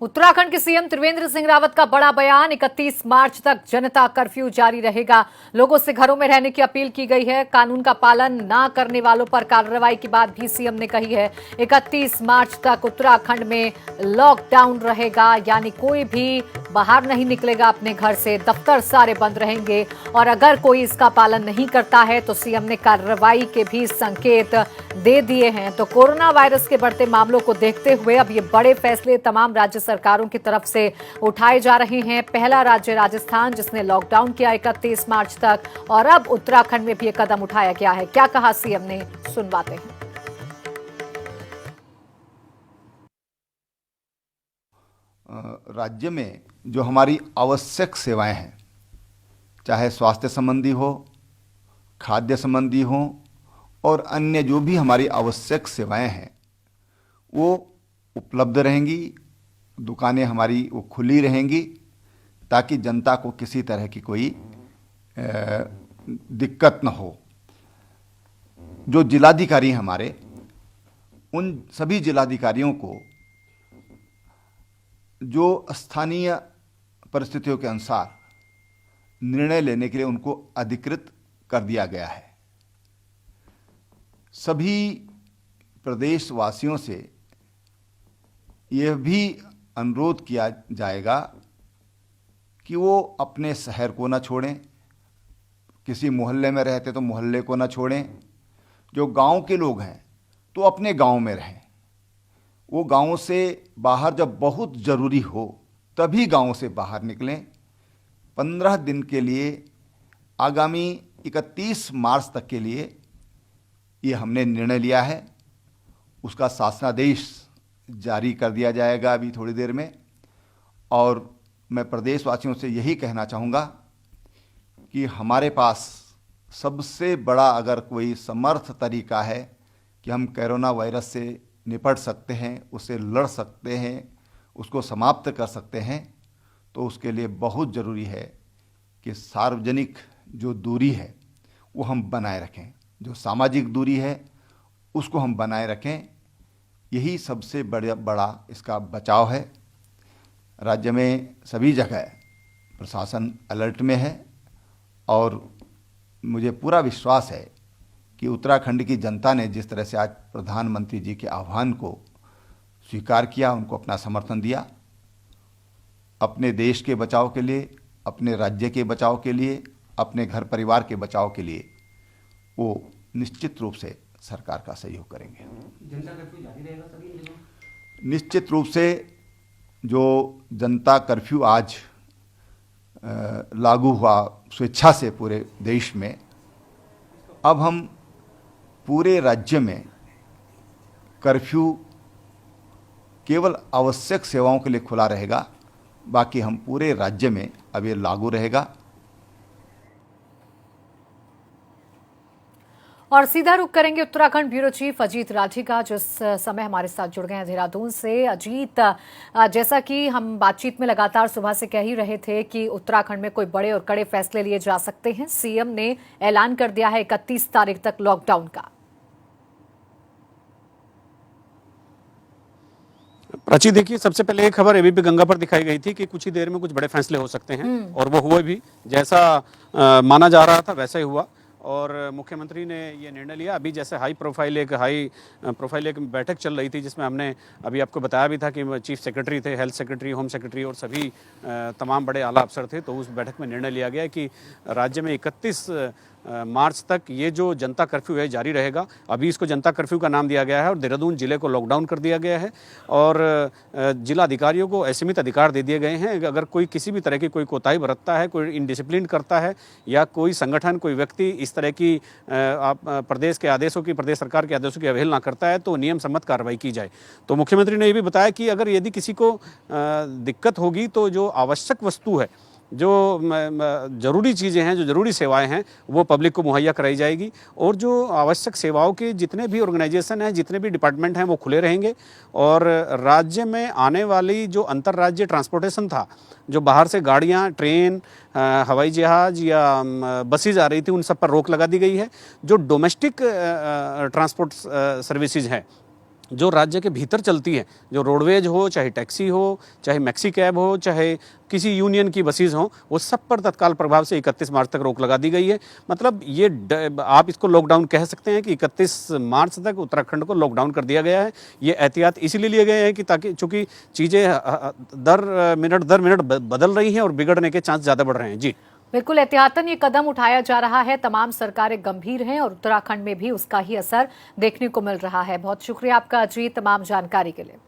उत्तराखंड के सीएम त्रिवेंद्र सिंह रावत का बड़ा बयान, 31 मार्च तक जनता कर्फ्यू जारी रहेगा। लोगों से घरों में रहने की अपील की गई है। कानून का पालन ना करने वालों पर कार्रवाई की बात भी सीएम ने कही है। 31 मार्च तक उत्तराखंड में लॉकडाउन रहेगा, यानी कोई भी बाहर नहीं निकलेगा अपने घर से, दफ्तर सारे बंद रहेंगे और अगर कोई इसका पालन नहीं करता है तो सीएम ने कार्रवाई के भी संकेत दे दिए हैं। तो कोरोना वायरस के बढ़ते मामलों को देखते हुए अब ये बड़े फैसले तमाम राज्य सरकारों की तरफ से उठाए जा रहे हैं। पहला राज्य राजस्थान, जिसने लॉकडाउन किया 31 मार्च तक, और अब उत्तराखंड में भी ये कदम उठाया गया है। क्या कहा सीएम ने, सुनवाते हैं। राज्य में जो हमारी आवश्यक सेवाएं हैं, चाहे स्वास्थ्य संबंधी हो, खाद्य संबंधी हो और अन्य जो भी हमारी आवश्यक सेवाएं हैं, वो उपलब्ध रहेंगी। दुकानें हमारी वो खुली रहेंगी ताकि जनता को किसी तरह की कोई दिक्कत न हो। जो जिलाधिकारी हैं हमारे, उन सभी जिलाधिकारियों को जो स्थानीय परिस्थितियों के अनुसार निर्णय लेने के लिए उनको अधिकृत कर दिया गया है। सभी प्रदेशवासियों से यह भी अनुरोध किया जाएगा कि वो अपने शहर को न छोड़ें, किसी मोहल्ले में रहते तो मोहल्ले को न छोड़ें। जो गांव के लोग हैं तो अपने गांव में रहें। वो गांव से बाहर जब बहुत ज़रूरी हो तभी गांव से बाहर निकलें। 15 दिन के लिए आगामी 31 मार्च तक के लिए ये हमने निर्णय लिया है। उसका शासनादेश जारी कर दिया जाएगा अभी थोड़ी देर में। और मैं प्रदेशवासियों से यही कहना चाहूँगा कि हमारे पास सबसे बड़ा अगर कोई समर्थ तरीका है कि हम कोरोना वायरस से निपट सकते हैं, उससे लड़ सकते हैं, उसको समाप्त कर सकते हैं, तो उसके लिए बहुत ज़रूरी है कि सार्वजनिक जो दूरी है वो हम बनाए रखें। जो सामाजिक दूरी है उसको हम बनाए रखें। यही सबसे बड़ा इसका बचाव है। राज्य में सभी जगह प्रशासन अलर्ट में है और मुझे पूरा विश्वास है कि उत्तराखंड की जनता ने जिस तरह से आज प्रधानमंत्री जी के आह्वान को स्वीकार किया, उनको अपना समर्थन दिया, अपने देश के बचाव के लिए, अपने राज्य के बचाव के लिए, अपने घर परिवार के बचाव के लिए वो निश्चित रूप से सरकार का सहयोग करेंगे। जनता कर्फ्यू जारी रहेगा सभी जगह? निश्चित रूप से जो जनता कर्फ्यू आज लागू हुआ स्वेच्छा से पूरे देश में, अब हम पूरे राज्य में कर्फ्यू केवल आवश्यक सेवाओं के लिए खुला रहेगा। बाकी हम पूरे राज्य में अब ये लागू रहेगा। और सीधा रुख करेंगे उत्तराखंड ब्यूरो चीफ अजीत राठी का, जो इस समय हमारे साथ जुड़ गए हैं देहरादून से। अजीत, जैसा कि हम बातचीत में लगातार सुबह से कह ही रहे थे कि उत्तराखंड में कोई बड़े और कड़े फैसले लिए जा सकते हैं। सीएम ने ऐलान कर दिया है 31 तारीख तक लॉकडाउन का। प्राची, देखिए, सबसे पहले एक खबर एबीपी गंगा पर दिखाई गई थी कि कुछ ही देर में कुछ बड़े फैसले हो सकते हैं, और वो हुए भी। जैसा माना जा रहा था वैसा ही हुआ और मुख्यमंत्री ने ये निर्णय लिया। अभी जैसे हाई प्रोफाइल एक बैठक चल रही थी, जिसमें हमने अभी आपको बताया भी था कि चीफ सेक्रेटरी थे, हेल्थ सेक्रेटरी, होम सेक्रेटरी और सभी तमाम बड़े आला अफसर थे। तो उस बैठक में निर्णय लिया गया कि राज्य में 31 मार्च तक ये जो जनता कर्फ्यू है जारी रहेगा। अभी इसको जनता कर्फ्यू का नाम दिया गया है और देहरादून जिले को लॉकडाउन कर दिया गया है और जिला अधिकारियों को असीमित अधिकार दे दिए गए हैं। अगर कोई किसी भी तरह की कोई कोताही बरतता है, कोई इनडिसिप्लिन करता है या कोई संगठन, कोई व्यक्ति इस तरह की प्रदेश सरकार के आदेशों की अवहेलना करता है तो नियम सम्मत कार्रवाई की जाए। तो मुख्यमंत्री ने ये भी बताया कि अगर यदि किसी को दिक्कत होगी तो जो आवश्यक वस्तु है, जो ज़रूरी चीज़ें हैं, जो ज़रूरी सेवाएं हैं, वो पब्लिक को मुहैया कराई जाएगी। और जो आवश्यक सेवाओं के जितने भी ऑर्गेनाइजेशन हैं, जितने भी डिपार्टमेंट हैं, वो खुले रहेंगे। और राज्य में आने वाली जो अंतर्राज्यीय ट्रांसपोर्टेशन था, जो बाहर से गाड़ियाँ, ट्रेन, हवाई जहाज़ या बसेज आ रही थी, उन सब पर रोक लगा दी गई है। जो डोमेस्टिक ट्रांसपोर्ट सर्विसेज हैं जो राज्य के भीतर चलती है, जो रोडवेज हो, चाहे टैक्सी हो, चाहे मैक्सी कैब हो, चाहे किसी यूनियन की बसेज हों, वो सब पर तत्काल प्रभाव से 31 मार्च तक रोक लगा दी गई है। मतलब ये आप इसको लॉकडाउन कह सकते हैं कि 31 मार्च तक उत्तराखंड को लॉकडाउन कर दिया गया है। ये एहतियात इसीलिए लिए गए हैं कि ताकि चूंकि चीज़ें दर मिनट बदल रही हैं और बिगड़ने के चांस ज़्यादा बढ़ रहे हैं। जी बिल्कुल एहतियातन ये कदम उठाया जा रहा है। तमाम सरकारें गंभीर हैं और उत्तराखंड में भी उसका ही असर देखने को मिल रहा है। बहुत शुक्रिया आपका अजीत, तमाम जानकारी के लिए।